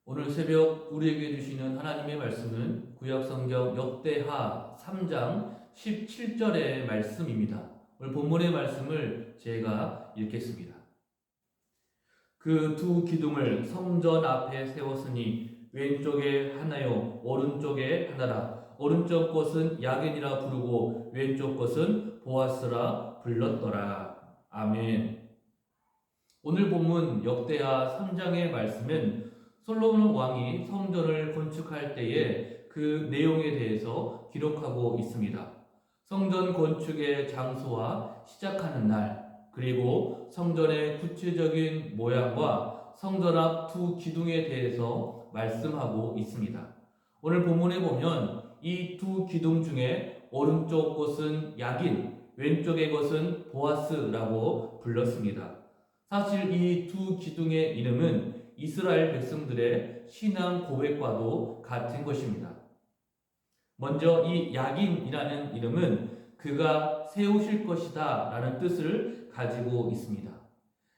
오늘 새벽 우리에게 주시는 하나님의 말씀은 구약성경 역대하 3장 17절의 말씀입니다. 오늘 본문의 말씀을 제가 읽겠습니다. 그 두 기둥을 성전 앞에 세웠으니 왼쪽에 하나요 오른쪽에 하나라. 오른쪽 것은 야긴이라 부르고 왼쪽 것은 보아스라 불렀더라. 아멘. 오늘 본문 역대하 3장의 말씀은 솔로몬 왕이 성전을 건축할 때의 그 내용에 대해서 기록하고 있습니다. 성전 건축의 장소와 시작하는 날, 그리고 성전의 구체적인 모양과 성전 앞 두 기둥에 대해서 말씀하고 있습니다. 오늘 본문에 보면 이 두 기둥 중에 오른쪽 곳은 야긴, 왼쪽의 것은 보아스라고 불렀습니다. 사실 이 두 기둥의 이름은 이스라엘 백성들의 신앙 고백과도 같은 것입니다. 먼저 이 야긴이라는 이름은 그가 세우실 것이다 라는 뜻을 가지고 있습니다.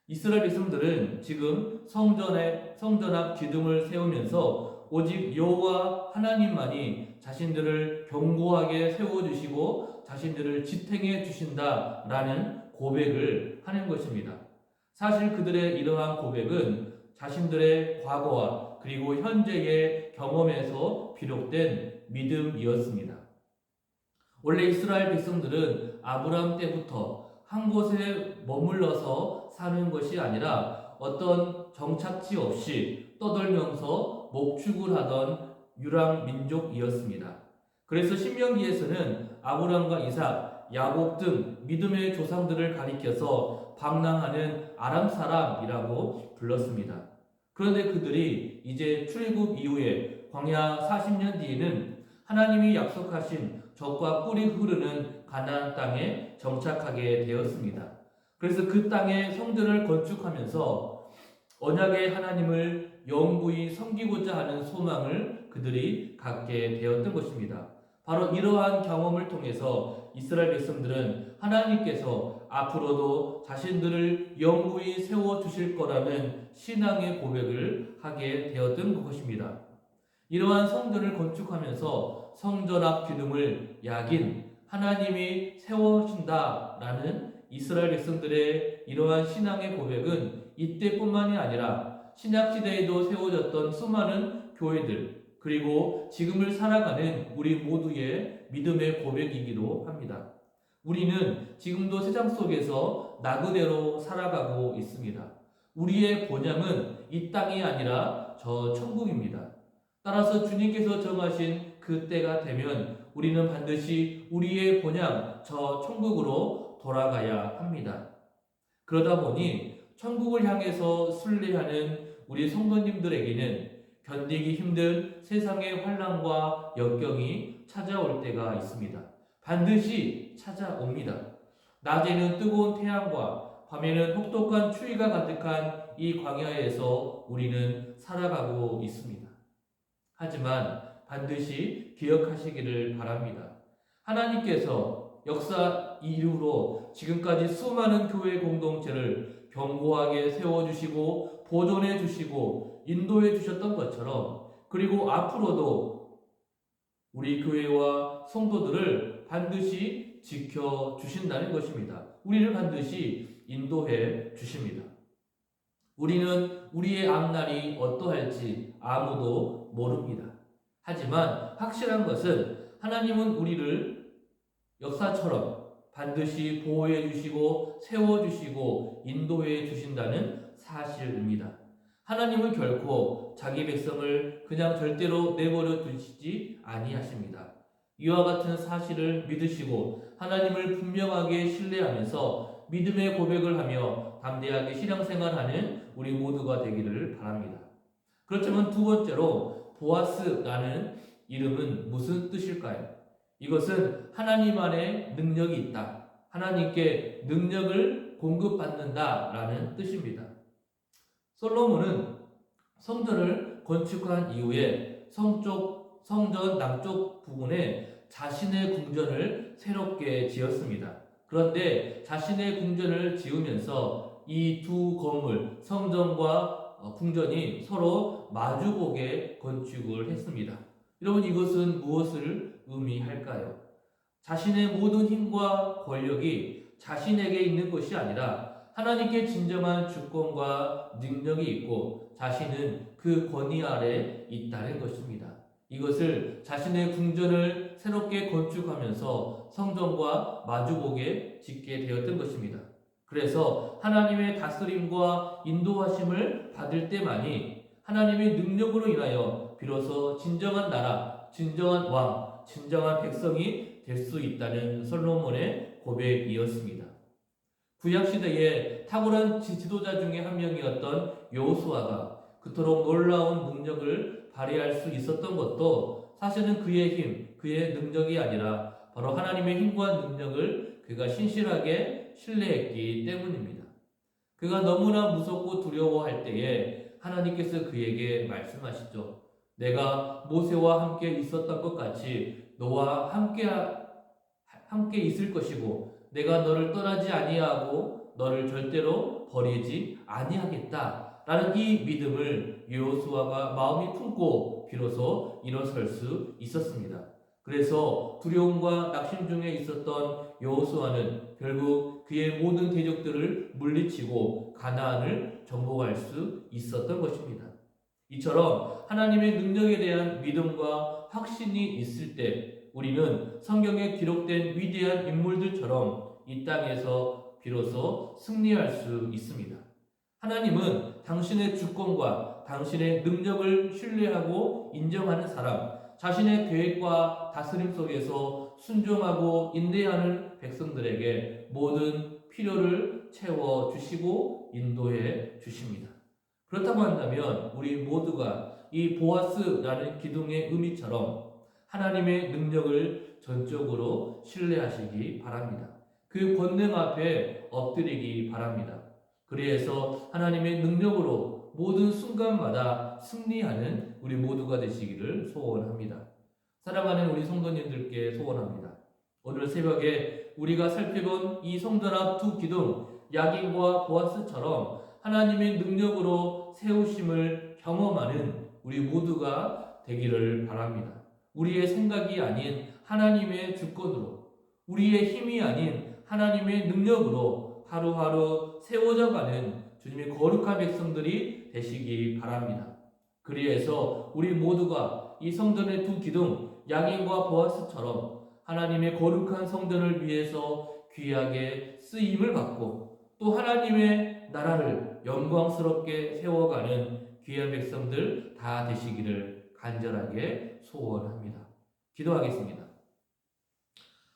이스라엘 백성들은 지금 성전 앞 기둥을 세우면서 오직 여호와 하나님만이 자신들을 견고하게 세워주시고 자신들을 지탱해 주신다라는 고백을 하는 것입니다. 사실 그들의 이러한 고백은 자신들의 과거와 그리고 현재의 경험에서 비롯된 믿음이었습니다. 원래 이스라엘 백성들은 아브라함 때부터 한 곳에 머물러서 사는 것이 아니라 어떤 정착지 없이 떠돌면서 목축을 하던 유랑 민족이었습니다. 그래서 신명기에서는 아브라함과 이삭, 야곱 등 믿음의 조상들을 가리켜서 방랑하는 아람 사람이라고 불렀습니다. 그런데 그들이 이제 출애굽 이후에 광야 40년 뒤에는 하나님이 약속하신 젖과 꿀이 흐르는 가나안 땅에 정착하게 되었습니다. 그래서 그 땅에 성전을 건축하면서 언약의 하나님을 영구히 섬기고자 하는 소망을 그들이 갖게 되었던 것입니다. 바로 이러한 경험을 통해서 이스라엘 백성들은 하나님께서 앞으로도 자신들을 영구히 세워주실 거라는 신앙의 고백을 하게 되었던 것입니다. 이러한 성전을 건축하면서 성전 앞 기둥을 야긴, 하나님이 세워주신다라는 이스라엘 백성들의 이러한 신앙의 고백은 이때뿐만이 아니라 신약시대에도 세워졌던 수많은 교회들, 그리고 지금을 살아가는 우리 모두의 믿음의 고백이기도 합니다. 우리는 지금도 세상 속에서 나그네로 살아가고 있습니다. 우리의 본향은 이 땅이 아니라 저 천국입니다. 따라서 주님께서 정하신 그 때가 되면 우리는 반드시 우리의 본향, 저 천국으로 돌아가야 합니다. 그러다 보니 천국을 향해서 순례하는 우리 성도님들에게는 견디기 힘든 세상의 환난과 역경이 찾아올 때가 있습니다. 반드시 찾아옵니다. 낮에는 뜨거운 태양과 밤에는 혹독한 추위가 가득한 이 광야에서 우리는 살아가고 있습니다. 하지만 반드시 기억하시기를 바랍니다. 하나님께서 역사 이후로 지금까지 수많은 교회 공동체를 견고하게 세워주시고 보존해 주시고 인도해 주셨던 것처럼, 그리고 앞으로도 우리 교회와 성도들을 반드시 지켜주신다는 것입니다. 우리를 반드시 인도해 주십니다. 우리는 우리의 앞날이 어떠할지 아무도 모릅니다. 하지만 확실한 것은 하나님은 우리를 역사처럼 반드시 보호해 주시고 세워주시고 인도해 주신다는 사실입니다. 하나님은 결코 자기 백성을 그냥 절대로 내버려 두시지 아니하십니다. 이와 같은 사실을 믿으시고 하나님을 분명하게 신뢰하면서 믿음의 고백을 하며 담대하게 신앙생활하는 우리 모두가 되기를 바랍니다. 그렇지만 두 번째로 보아스라는 이름은 무슨 뜻일까요? 이것은 하나님 안에 능력이 있다, 하나님께 능력을 공급받는다라는 뜻입니다. 솔로몬은 성전을 건축한 이후에 성전 남쪽 부분에 자신의 궁전을 새롭게 지었습니다. 그런데 자신의 궁전을 지으면서 이 두 건물, 성전과 궁전이 서로 마주보게 건축을 했습니다. 여러분, 이것은 무엇을 의미할까요? 자신의 모든 힘과 권력이 자신에게 있는 것이 아니라 하나님께 진정한 주권과 능력이 있고 자신은 그 권위 아래 있다는 것입니다. 이것을 자신의 궁전을 새롭게 건축하면서 성전과 마주보게 짓게 되었던 것입니다. 그래서 하나님의 다스림과 인도하심을 받을 때만이 하나님의 능력으로 인하여 비로소 진정한 나라, 진정한 왕, 진정한 백성이 될 수 있다는 솔로몬의 고백이었습니다. 구약시대에 탁월한 지도자 중에 한 명이었던 여호수아가 그토록 놀라운 능력을 발휘할 수 있었던 것도 사실은 그의 힘, 그의 능력이 아니라 바로 하나님의 힘과 능력을 그가 신실하게 신뢰했기 때문입니다. 그가 너무나 무섭고 두려워할 때에 하나님께서 그에게 말씀하시죠. 내가 모세와 함께 있었던 것 같이 너와 함께 있을 것이고 내가 너를 떠나지 아니하고 너를 절대로 버리지 아니하겠다 라는 이 믿음을 여호수아가 마음이 품고 비로소 일어설 수 있었습니다. 그래서 두려움과 낙심 중에 있었던 여호수아는 결국 그의 모든 대적들을 물리치고 가나안을 정복할 수 있었던 것입니다. 이처럼 하나님의 능력에 대한 믿음과 확신이 있을 때 우리는 성경에 기록된 위대한 인물들처럼 이 땅에서 비로소 승리할 수 있습니다. 하나님은 당신의 주권과 당신의 능력을 신뢰하고 인정하는 사람, 자신의 계획과 다스림 속에서 순종하고 인내하는 백성들에게 모든 필요를 채워주시고 인도해 주십니다. 그렇다고 한다면 우리 모두가 이 보아스라는 기둥의 의미처럼 하나님의 능력을 전적으로 신뢰하시기 바랍니다. 그 권능 앞에 엎드리기 바랍니다. 그래서 하나님의 능력으로 모든 순간마다 승리하는 우리 모두가 되시기를 소원합니다. 사랑하는 우리 성도님들께 소원합니다. 오늘 새벽에 우리가 살펴본 이 성전 앞 두 기둥, 야긴과 보아스처럼 하나님의 능력으로 세우심을 경험하는 우리 모두가 되기를 바랍니다. 우리의 생각이 아닌 하나님의 주권으로, 우리의 힘이 아닌 하나님의 능력으로 하루하루 세워져가는 주님의 거룩한 백성들이 되시기 바랍니다. 그리해서 우리 모두가 이 성전의 두 기둥, 야긴과 보아스처럼 하나님의 거룩한 성전을 위해서 귀하게 쓰임을 받고 또 하나님의 나라를 영광스럽게 세워가는 귀한 백성들 다 되시기를 간절하게 소원합니다. 기도하겠습니다.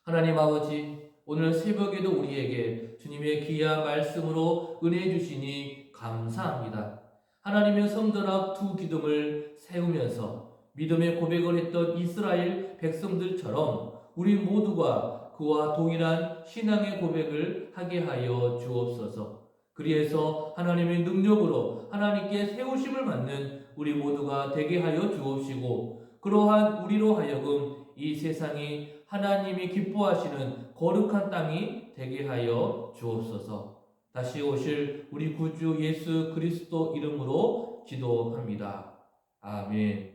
하나님 아버지, 오늘 새벽에도 우리에게 주님의 귀한 말씀으로 은혜 주시니 감사합니다. 하나님의 성전 앞 두 기둥을 세우면서 믿음의 고백을 했던 이스라엘 백성들처럼 우리 모두가 그와 동일한 신앙의 고백을 하게 하여 주옵소서. 그리해서 하나님의 능력으로 하나님께 세우심을 받는 우리 모두가 되게 하여 주옵시고 그러한 우리로 하여금 이 세상이 하나님이 기뻐하시는 거룩한 땅이 되게 하여 주옵소서. 다시 오실 우리 구주 예수 그리스도 이름으로 기도합니다. 아멘.